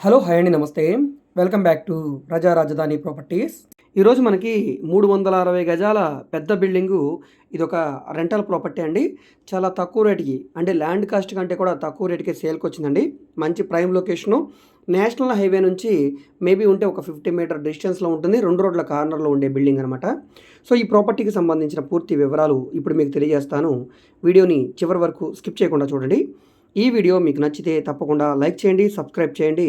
Hello hi అండి, నమస్తే. Welcome back to ప్రజా రాజధాని ప్రాపర్టీస్. ఈరోజు మనకి 360 గజాల పెద్ద బిల్డింగు. ఇదొక రెంటల్ ప్రాపర్టీ అండి. చాలా తక్కువ రేటుకి, అంటే ల్యాండ్ కాస్ట్ కంటే కూడా తక్కువ రేటుకి సేల్కి వచ్చిందండి. మంచి ప్రైమ్ లొకేషను, నేషనల్ హైవే నుంచి మేబీ ఉంటే ఒక 50 మీటర్ డిస్టెన్స్లో ఉంటుంది. 2 రోడ్ల కార్నర్లో ఉండే బిల్డింగ్ అనమాట. సో ఈ ప్రాపర్టీకి సంబంధించిన పూర్తి వివరాలు ఇప్పుడు మీకు తెలియజేస్తాను. వీడియోని చివరి వరకు స్కిప్ చేయకుండా చూడండి. ఈ వీడియో మీకు నచ్చితే తప్పకుండా లైక్ చేయండి, సబ్స్క్రైబ్ చేయండి,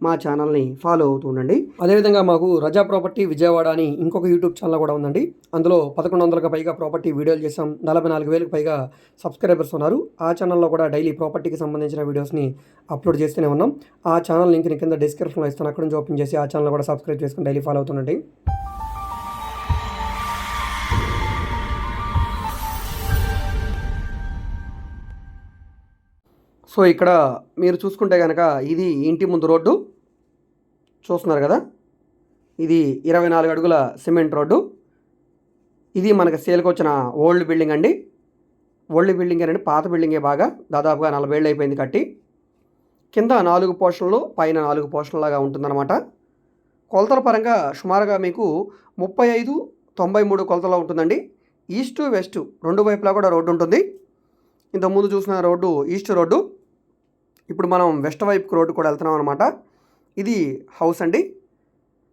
మా ఛానల్ని ఫాలో అవుతూ ఉండండి. అదేవిధంగా మాకు రజా ప్రాపర్టీ విజయవాడ అని ఇంకొక యూట్యూబ్ ఛానల్ కూడా ఉందండి. అందులో 1100కు పైగా ప్రాపర్టీ వీడియోలు చేసాం. 44,000కు పైగా సబ్స్క్రైబర్స్ ఉన్నారు. ఆ ఛానల్లో కూడా డైలీ ప్రాపర్టీకి సంబంధించిన వీడియోస్ని అప్లోడ్ చేస్తూనే ఉన్నాం. ఆ ఛానల్ లింక్ని కింద డిస్క్రిప్షన్లో ఇస్తాను. అక్కడ నుంచి ఓపెన్ చేసి ఆ ఛానల్ కూడా సబ్స్క్రైబ్ చేసుకుని డైలీ ఫాలో అవుతుండండి. సో ఇక్కడ మీరు చూసుకుంటే కనుక ఇది ఇంటి ముందు రోడ్డు చూస్తున్నారు కదా. ఇది 24 అడుగుల సిమెంట్ రోడ్డు. ఇది మనకి సేల్కి వచ్చిన ఓల్డ్ బిల్డింగ్ అండి. ఓల్డ్ బిల్డింగ్ అండి, పాత బిల్డింగే. బాగా దాదాపుగా 40 ఏళ్ళు అయిపోయింది కట్టి. కింద 4 పోర్షన్లు, పైన 4 పోర్షన్లాగా ఉంటుందన్నమాట. కొలతల పరంగా సుమారుగా మీకు 35-93 కొలతలో ఉంటుందండి. ఈస్ట్ వెస్ట్ రెండు వైపులా కూడా రోడ్డు ఉంటుంది. ఇంతకుముందు చూసిన రోడ్డు ఈస్ట్ రోడ్డు. ఇప్పుడు మనం వెస్ట్ వైపుకి రోడ్డు కూడా వెళ్తున్నాం అనమాట. ఇది హౌస్ అండి.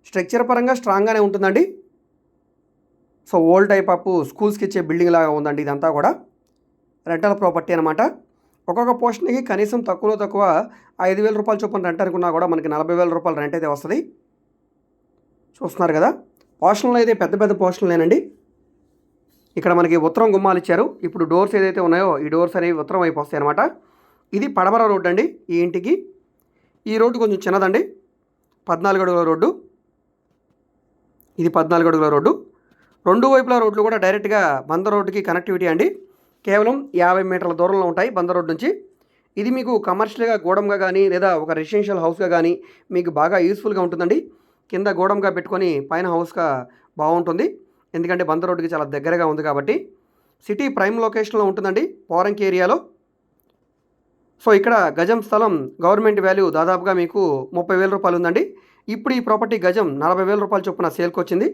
స్ట్రక్చర్ పరంగా స్ట్రాంగ్గానే ఉంటుందండి. సో ఓల్డ్ టైప్ ఆఫ్ స్కూల్స్కి ఇచ్చే బిల్డింగ్ లాగా ఉందండి. ఇదంతా కూడా రెంటల్ ప్రాపర్టీ అనమాట. ఒక్కొక్క పోర్షన్కి కనీసం తక్కువలో తక్కువ 5,000 రూపాయలు చొప్పున రెంట్ అనుకున్నా కూడా మనకి 40,000 రూపాయలు రెంట్ అయితే వస్తుంది. చూస్తున్నారు కదా. పోర్షన్లు అయితే పెద్ద పెద్ద పోర్షన్లేనండి. ఇక్కడ మనకి ఉత్తరం గుమ్మాలు ఇచ్చారు. ఇప్పుడు డోర్స్ ఏదైతే ఉన్నాయో ఈ డోర్స్ అనేవి ఉత్తరం వైపు వస్తాయి అనమాట. ఇది పడమర రోడ్డు అండి. ఈ ఇంటికి ఈ రోడ్డు కొంచెం చిన్నదండి. 14 అడుగుల రోడ్డు. ఇది 14 అడుగుల రోడ్డు. రెండు వైపుల రోడ్లు కూడా డైరెక్ట్గా బందర్ రోడ్డుకి కనెక్టివిటీ అండి. కేవలం 50 మీటర్ల దూరంలో ఉంటాయి బందర్ రోడ్డు నుంచి. ఇది మీకు కమర్షియల్గా గోడంగా కానీ లేదా ఒక రెసిడెన్షియల్ హౌస్గా కానీ మీకు బాగా యూస్ఫుల్గా ఉంటుందండి. కింద గోడంగా పెట్టుకొని పైన హౌస్గా బాగుంటుంది. ఎందుకంటే బందర్ రోడ్డుకి చాలా దగ్గరగా ఉంది కాబట్టి. సిటీ ప్రైమ్ లొకేషన్లో ఉంటుందండి, పోరంకి ఏరియాలో. సో ఇక్కడ గజం స్థలం గవర్నమెంట్ వాల్యూ దాదాపుగా మీకు 30,000 రూపాయలు ఉందండి. ఇప్పుడు ఈ ప్రాపర్టీ గజం 40,000 రూపాయలు చొప్పున సేల్కి వచ్చింది.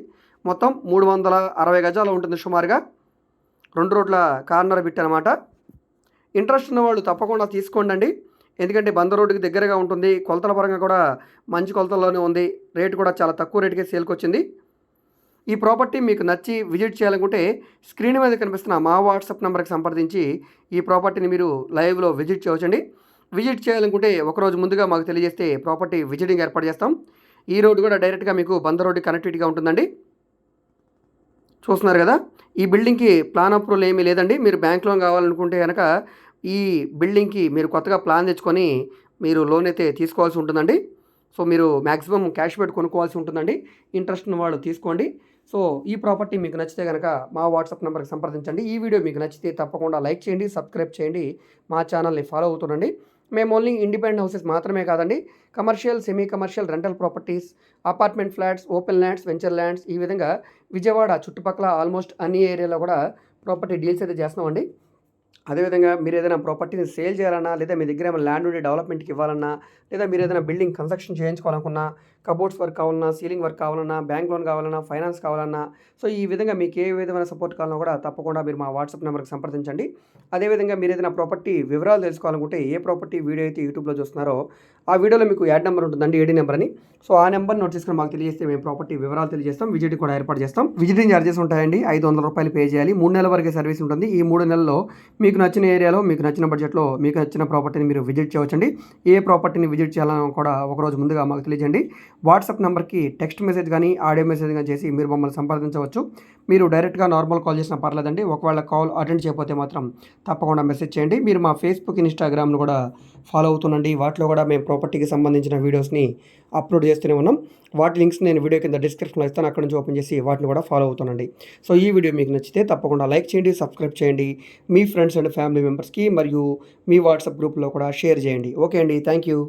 మొత్తం 360 గజాలు ఉంటుంది సుమారుగా. 2 రోడ్ల కార్నర్ బిట్ అనమాట. ఇంట్రెస్ట్ ఉన్న వాళ్ళు తప్పకుండా తీసుకోండి అండి. ఎందుకంటే బందర్ రోడ్డుకి దగ్గరగా ఉంటుంది. కొలతల పరంగా కూడా మంచి కొలతల్లోనే ఉంది. రేటు కూడా చాలా తక్కువ రేటుకే సేల్కి వచ్చింది. ఈ ప్రాపర్టీ మీకు నచ్చి విజిట్ చేయాలనుకుంటే స్క్రీన్ మీద కనిపిస్తున్న మా వాట్సాప్ నెంబర్కి సంప్రదించి ఈ ప్రాపర్టీని మీరు లైవ్లో విజిట్ చేయవచ్చండి. విజిట్ చేయాలనుకుంటే ఒకరోజు ముందుగా మాకు తెలియజేస్తే ప్రాపర్టీ విజిటింగ్ ఏర్పాటు చేస్తాం. ఈ రోడ్డు కూడా డైరెక్ట్గా మీకు బందర్ రోడ్డు కనెక్టివిటీగా ఉంటుందండి. చూస్తున్నారు కదా. ఈ బిల్డింగ్కి ప్లాన్ అప్రూవల్ ఏమీ లేదండి. మీరు బ్యాంక్ లోన్ కావాలనుకుంటే కనుక ఈ బిల్డింగ్కి మీరు కొత్తగా ప్లాన్ తెచ్చుకొని మీరు లోన్ అయితే తీసుకోవాల్సి ఉంటుందండి. సో మీరు మ్యాక్సిమం క్యాష్ పెట్టి కొనుక్కోవాల్సి ఉంటుందండి. ఇంట్రెస్ట్ ఉన్న వాళ్ళు తీసుకోండి. సో ఈ ప్రాపర్టీ మీకు నచ్చితే కనుక మా వాట్సాప్ నెంబర్కి సంప్రదించండి. ఈ వీడియో మీకు నచ్చితే తప్పకుండా లైక్ చేయండి, సబ్స్క్రైబ్ చేయండి, మా ఛానల్ని ఫాలో అవుతుండండి. మేము ఓన్లీ ఇండిపెండెంట్ హౌసెస్ మాత్రమే కాదండి, commercial, semi commercial, rental properties, apartment flats, open lands, venture lands, ఈ విధంగా విజయవాడ చుట్టుపక్కల ఆల్మోస్ట్ అన్ని ఏరియాలో కూడా ప్రాపర్టీ డీల్స్ అయితే చేస్తున్నామండి. అదేవిధంగా మీరు ఏదైనా ప్రాపర్టీని సేల్ చేయాలన్నా, లేదా మీ దగ్గర ఏమైనా ల్యాండ్ ఉండి డెవలప్మెంట్కి ఇవ్వాలన్నా, లేదా మీరు ఏదైనా బిల్డింగ్ కన్స్ట్రక్షన్ చేయించుకోవాలనుకున్నా, కబోర్డ్స్ వర్క్ కావాలన్నా, సీలింగ్ వర్క్ కావాలన్నా, బ్యాంక్ లోన్ కావాలన్నా, ఫైనాన్స్ కావాలన్నా, సో ఈ విధంగా మీకు ఏ విధమైన సపోర్ట్ కావాలన్నా కూడా తప్పకుండా మీరు మా వాట్సాప్ నెంబర్కి సంప్రదించండి. అదేవిధంగా మీరు ఏదైనా ప్రాపర్టీ వివరాలు తెలుసుకోవాలనుకుంటే, ఏ ప్రాపర్టీ వీడియో అయితే యూట్యూబ్లో చూస్తున్నారో ఆ వీడియోలో మీకు యాడ్ నెంబర్ ఉంటుందండి, ఏడీ నెంబర్ అని. సో ఆ నెంబర్ నోట్ చేసుకుని మాకు తెలియజేస్తే మేము ప్రాపర్టీ వివరాలు తెలియజేస్తాం. విజిట్ కూడా ఏర్పాటు చేస్తాం. విజిటింగ్ ఛార్జెస్ ఉంటాయండి. 500 రూపాయలు పే చేయాలి. 3 నెలల వరకే సర్వీస్ ఉంటుంది. ఈ 3 నెలల్లో మీకు నచ్చిన ఏరియాలో, మీకు నచ్చిన బడ్జెట్లో, మీకు నచ్చిన ప్రాపర్టీని మీరు విజిట్ చేయవచ్చండి. ఏ ప్రాపర్టీని విజిట్ చేయాలని కూడా ఒకరోజు ముందుగా మాకు తెలియజేయండి. వాట్సాప్ నెంబర్కి టెక్స్ట్ మెసేజ్ కానీ ఆడియో మెసేజ్ కానీ చేసి మీరు మమ్మల్ని సంప్రదించవచ్చు. మీరు డైరెక్ట్గా నార్మల్ కాల్ చేసినా పర్లేదండి. ఒకవేళ కాల్ అటెండ్ చేయకపోతే మాత్రం తప్పకుండా మెసేజ్ చేయండి. మీరు మా ఫేస్బుక్, ఇన్స్టాగ్రామ్ను కూడా ఫాలో అవుతుండండి. వాటిలో కూడా మేము ప్రాపర్టీకి సంబంధించిన వీడియోస్ని అప్లోడ్ చేస్తూనే ఉన్నాం. వాటి లింక్స్ నేను వీడియో కింద డిస్క్రిప్షన్లో ఇస్తాను. అక్కడ నుంచి ఓపెన్ చేసి వాటిని కూడా ఫాలో అవుతానండి. సో ఈ వీడియో మీకు నచ్చితే తప్పకుండా లైక్ చేయండి, సబ్స్క్రైబ్ చేయండి, మీ ఫ్రెండ్స్ అండ్ ఫ్యామిలీ మెంబర్స్కి మరియు మీ వాట్సాప్ గ్రూప్లో కూడా షేర్ చేయండి. ఓకే అండి, థ్యాంక్ యూ.